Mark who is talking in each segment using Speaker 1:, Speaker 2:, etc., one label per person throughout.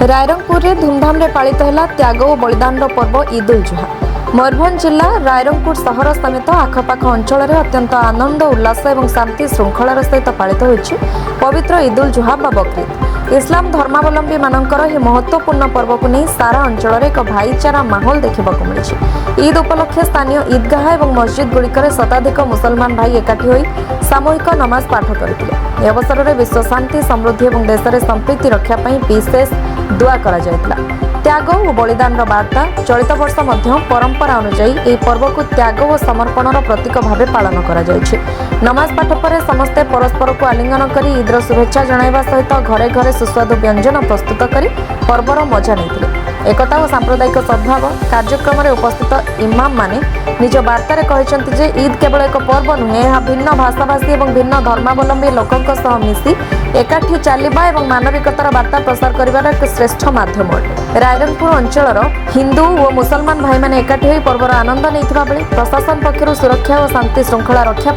Speaker 1: रायरंगपुर रे धूमधाम रे पालित है त्याग और बलिदान पर्व ईद उल जुहा। मयूरभंज जिला रायरंगपुर सहर समेत आखपाख अंचल में अत्यंत आनंद उल्लास और शांति श्रृंखलार सहित पालित होइछि पवित्र ईद उल जुहा बा बकरीद। इस्लाम धर्मावलंबी मानकर यह महत्वपूर्ण पर्व को नहीं सारा अंचल में एक भाईचारा माहौल देखा मिली। ईद उपलक्षे स्थानीय ईदगाह और मस्जिद गुड़िकर शताधिक मुसलमान भाई एकाठी होई सामूहिक नमाज पाठ करथिले। अवसर में विश्व शांति समृद्धि और देश में संप्रीति रक्षा विशेष दुआ करा जायतिला। त्याग और बलिदान बार्ता चलित वर्ष मध्य परंपरा अनुसार यह पर्व को त्याग और समर्पणर प्रतीक भाव पालन करा जायछि। नमाज पाठ पर समस्ते परस्पर को आलिंगन कर ईदर शुभेच्छा जणाइबा सहित घरे घरे सुस्वादु व्यंजन प्रस्तुत कर पर्वर मजा नहीं। एकता और सांप्रदायिक सद्भाव कार्यक्रम में उपस्थित इमाम माने निज वार्तार कहते जे ईद केवल एक पर्व नुहे, यह भिन्न भाषाभाषी और भिन्न धर्मावलंबी लोकों सह मिसी एकाठी चलवा और मानविकतार वार्ता प्रसार कर एक श्रेष्ठ माध्यम अटे। रायरंगपुर अंचल हिंदू और मुसलमान भाई मैंने एकाठी हो पर्वर आनंद नहीं बेले प्रशासन पक्षर सुरक्षा और शांति श्रृंखला रक्षा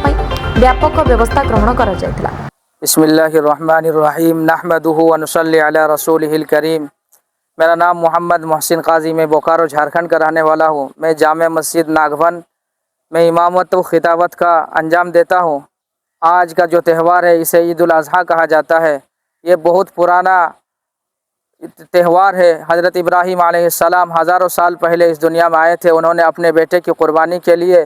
Speaker 1: व्यापक व्यवस्था ग्रहण करा जायतिला।
Speaker 2: बिस्मिल्लाहिर्रहमानिर्रहीम नहमदुहु व नुसल्ली अला रसूलिहिल करीम। मेरा नाम मोहम्मद मोहसिन काजी, मैं बोकारो झारखंड का रहने वाला हूँ। मैं जामे मस्जिद नागवन में इमामत व खिताबत का अंजाम देता हूँ। आज का जो त्यौहार है इसे ईद उल अज़हा कहा जाता है। ये बहुत पुराना त्यौहार है। हज़रत इब्राहीम अलैहिस्सलाम हज़ारों साल पहले इस दुनिया में आए थे। उन्होंने अपने बेटे की कुर्बानी के लिए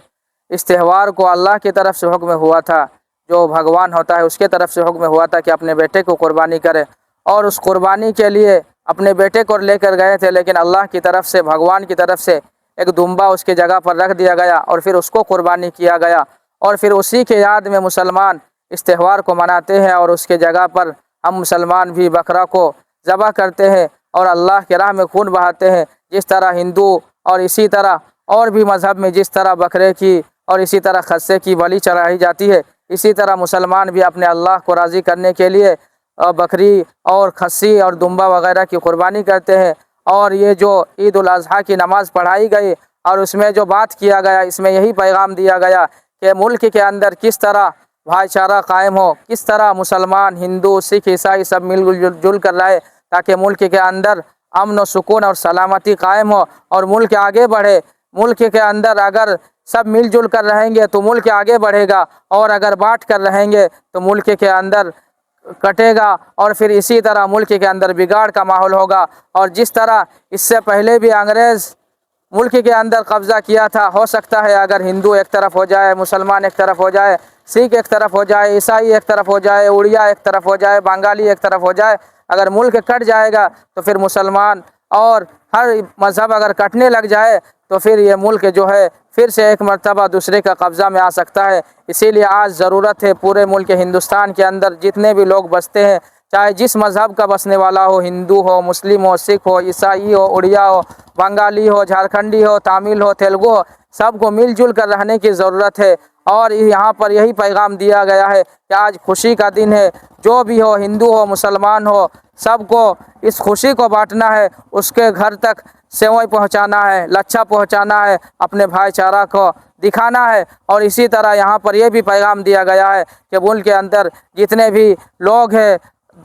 Speaker 2: इस त्यौहार को अल्लाह की तरफ से हुक्म हुआ था, जो भगवान होता है उसके तरफ से हुक्म हुआ था कि अपने बेटे को कुर्बानी करे। और उस कुर्बानी के लिए अपने बेटे को लेकर गए थे, लेकिन अल्लाह की तरफ से, भगवान की तरफ से एक दुम्बा उसकी जगह पर रख दिया गया और फिर उसको कुर्बानी किया गया। और फिर उसी के याद में मुसलमान इस त्यौहार को मनाते हैं और उसके जगह पर हम मुसलमान भी बकरा को ज़बह करते हैं और अल्लाह के राह में खून बहाते हैं। जिस तरह हिंदू और इसी तरह और भी मज़हब में जिस तरह बकरे की और इसी तरह खस्से की बलि चढ़ाई जाती है, इसी तरह मुसलमान भी अपने अल्लाह को राज़ी करने के लिए बकरी और खस्सी और दुम्बा वगैरह की कुर्बानी करते हैं। और ये जो ईद उल अज़हा की नमाज़ पढ़ाई गई और उसमें जो बात किया गया, इसमें यही पैगाम दिया गया कि मुल्क के अंदर किस तरह भाईचारा कायम हो, किस तरह मुसलमान, हिंदू, सिख, ईसाई सब मिलजुल कर रहे, ताकि मुल्क के अंदर अमन और सुकून और सलामती कायम हो और मुल्क आगे बढ़े। मुल्क के अंदर अगर सब मिलजुल कर रहेंगे तो मुल्क आगे बढ़ेगा, और अगर बांट कर रहेंगे तो मुल्क के अंदर कटेगा और फिर इसी तरह मुल्क के अंदर बिगाड़ का माहौल होगा। और जिस तरह इससे पहले भी अंग्रेज़ मुल्क के अंदर कब्ज़ा किया था, हो सकता है अगर हिंदू एक तरफ हो जाए, मुसलमान एक तरफ हो जाए, सिख एक तरफ हो जाए, ईसाई एक तरफ हो जाए, उड़िया एक तरफ हो जाए, बंगाली एक तरफ हो जाए, अगर मुल्क कट जाएगा तो फिर मुसलमान और हर मज़हब अगर कटने लग जाए तो फिर ये मुल्क जो है फिर से एक मर्तबा दूसरे का कब्ज़ा में आ सकता है। इसीलिए आज ज़रूरत है पूरे मुल्क हिंदुस्तान के अंदर जितने भी लोग बसते हैं, चाहे जिस मज़हब का बसने वाला हो, हिंदू हो, मुस्लिम हो, सिख हो, ईसाई हो, उड़िया हो, बंगाली हो, झारखंडी हो, तमिल हो, तेलुगु हो, सबको मिलजुल कर रहने की ज़रूरत है। और यहाँ पर यही पैगाम दिया गया है कि आज खुशी का दिन है। जो भी हो, हिंदू हो, मुसलमान हो, सबको इस खुशी को बांटना है, उसके घर तक सेवई पहुँचाना है, लच्छा पहुँचाना है, अपने भाईचारा को दिखाना है। और इसी तरह यहाँ पर यह भी पैगाम दिया गया है कि मुल्क के अंदर जितने भी लोग हैं,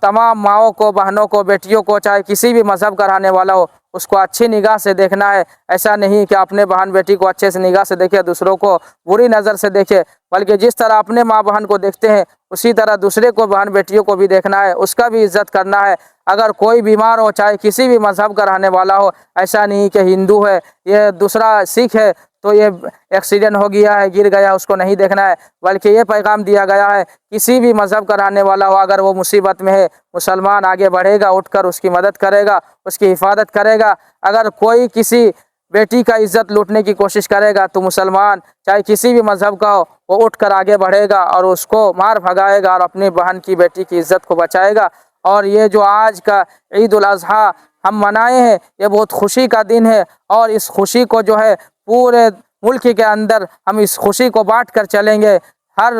Speaker 2: तमाम माओं को, बहनों को, बेटियों को, चाहे किसी भी मज़हब का रहने वाला हो, उसको अच्छी निगाह से देखना है। ऐसा नहीं कि अपने बहन बेटी को अच्छे से निगाह से देखे, दूसरों को बुरी नज़र से देखे, बल्कि जिस तरह अपने माँ बहन को देखते हैं उसी तरह दूसरे को, बहन बेटियों को भी देखना है, उसका भी इज्जत करना है। अगर कोई बीमार हो, चाहे किसी भी मज़हब का रहने वाला हो, ऐसा नहीं कि हिंदू है, ये दूसरा सिख है तो ये एक्सीडेंट हो गया है, गिर गया, उसको नहीं देखना है, बल्कि ये पैगाम दिया गया है किसी भी मज़हब का रहने वाला हो, अगर वो मुसीबत में है, मुसलमान आगे बढ़ेगा, उठकर उसकी मदद करेगा, उसकी हिफाजत करेगा। अगर कोई किसी बेटी का इज्जत लूटने की कोशिश करेगा तो मुसलमान, चाहे किसी भी मज़हब का हो, वो उठकर आगे बढ़ेगा और उसको मार भगाएगा और अपनी बहन की, बेटी की इज्जत को बचाएगा। और ये जो आज का ईद उल अज़हा हम मनाए हैं, ये बहुत खुशी का दिन है। और इस खुशी को जो है पूरे मुल्क के अंदर हम इस खुशी को बांट कर चलेंगे। हर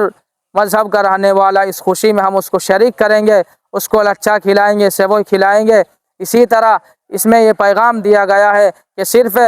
Speaker 2: मज़हब का रहने वाला इस खुशी में हम उसको शरीक करेंगे, उसको लच्छा खिलाएंगे, सेवई खिलाएंगे। इसी तरह इसमें ये पैगाम दिया गया है कि सिर्फ़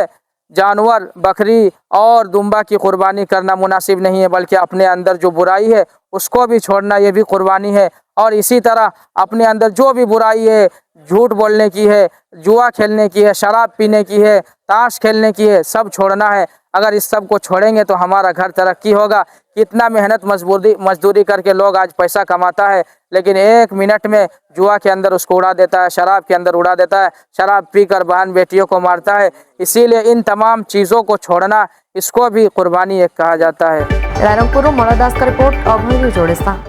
Speaker 2: जानवर, बकरी और दुम्बा की कुर्बानी करना मुनासिब नहीं है, बल्कि अपने अंदर जो बुराई है उसको भी छोड़ना, ये भी कुर्बानी है। और इसी तरह अपने अंदर जो भी बुराई है, झूठ बोलने की है, जुआ खेलने की है, शराब पीने की है, ताश खेलने की है, सब छोड़ना है। अगर इस सब को छोड़ेंगे तो हमारा घर तरक्की होगा। कितना मेहनत मजदूरी करके लोग आज पैसा कमाता है, लेकिन 1 मिनट में जुआ के अंदर उसको उड़ा देता है, शराब के अंदर उड़ा देता है, शराब पीकर बहन बेटियों को मारता है। इसीलिए इन तमाम चीज़ों को छोड़ना, इसको भी कुर्बानी एक कहा जाता है।
Speaker 1: रायरंगपुर मलदास का रिपोर्ट, अभय न्यूज ओडिशा।